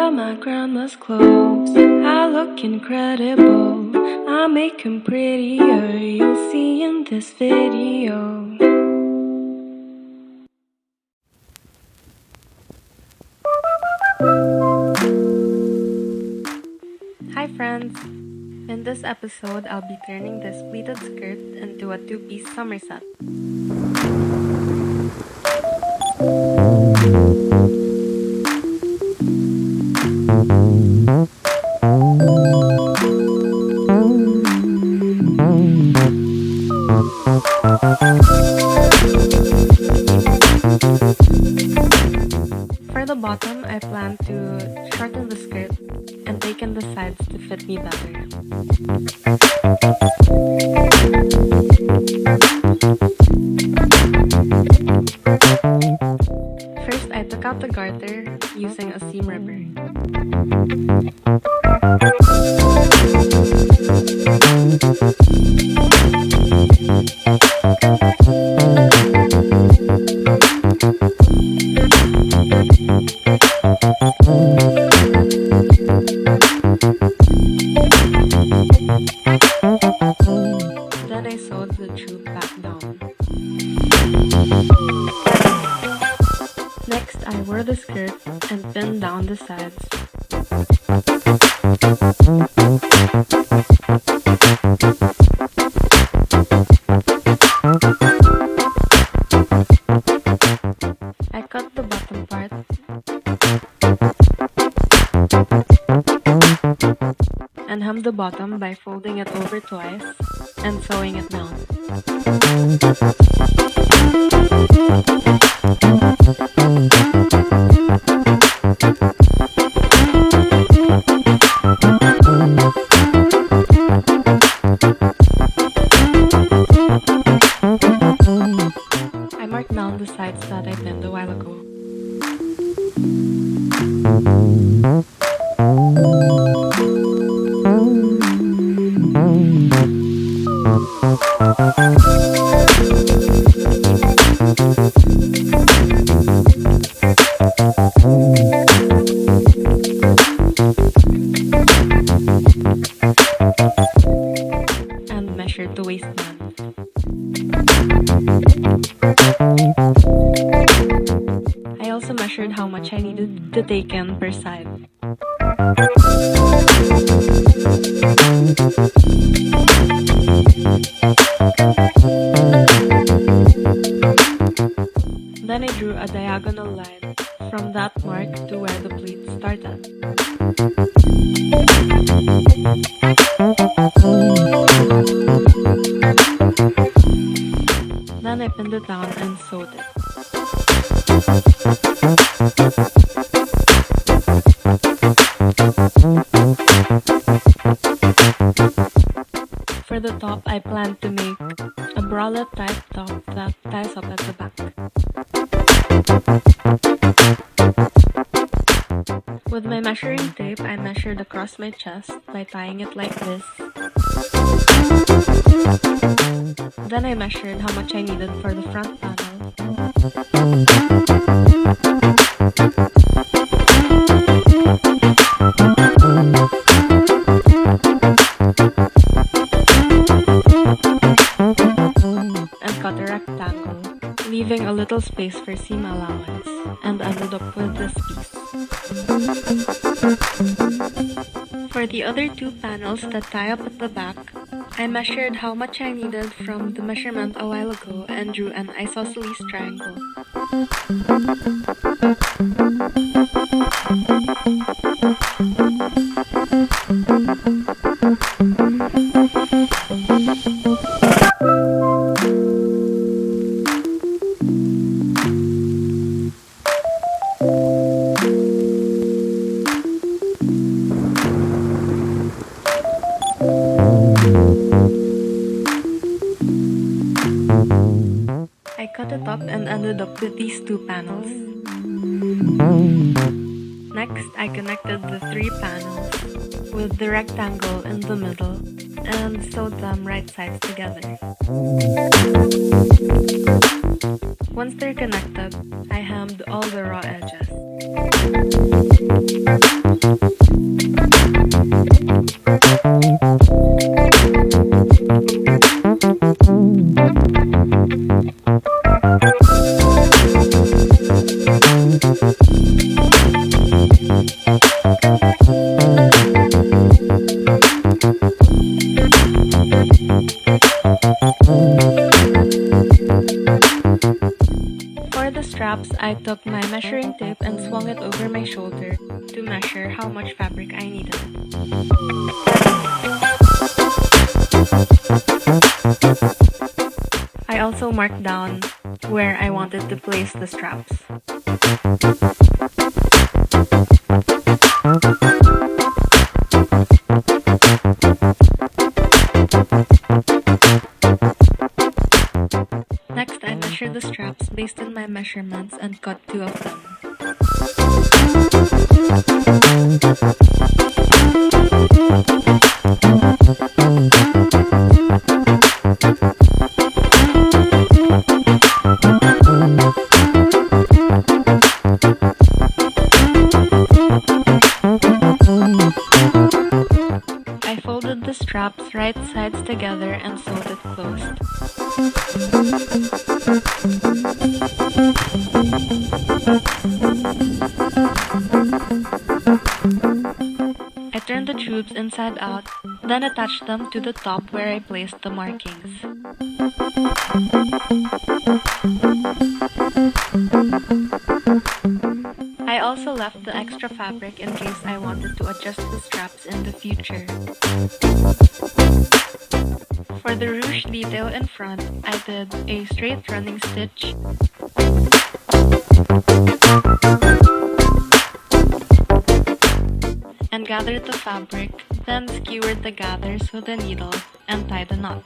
under my grandma's clothes. I look incredible, I make 'em prettier. You'll see in this video. Hi friends! In this episode, I'll be turning this pleated skirt into a two-piece somerset. For the bottom, I plan to shorten the skirt and taken the sides to fit me better. First, I took out the garter using a seam ripper. Then I sewed the tube back down. Next, I wore the skirt and pinned down the sides. I cut the bottom part and hemmed the bottom by folding it over twice and sewing it down. I marked down the sides that I pinned a while ago. And measured the waistband. I also measured how much I needed to take in per side. Then I drew a diagonal line from that mark to where the pleat started. Then I pinned it down and sewed it. For the top, I plan to make a bralette type top that ties up at the back. With my measuring tape, I measured across my chest by tying it like this. Then I measured how much I needed for the front panel. And cut a rectangle, leaving a little space for seam allowance, and ended up with this piece. For the other two panels that tie up at the back, I measured how much I needed from the measurement a while ago and drew an isosceles triangle. I cut it up and ended up with these two panels. Next, I connected the three panels with the rectangle in the middle and sewed them right sides together. Once they're connected, I hemmed all the raw edges. For the straps, I took my measuring tape and swung it over my shoulder to measure how much fabric I needed. I also marked down where I wanted to place the straps. Next, I measured the straps based on my measurements and cut 2 of them. I folded the straps right sides together and sewed it closed. I turned the tubes inside out, then attached them to the top where I placed the markings. I also left the extra fabric in case I wanted to adjust the straps in the future. For the ruche detail in front, I did a straight running stitch, and gathered the fabric, then skewered the gathers with a needle and tied a knot.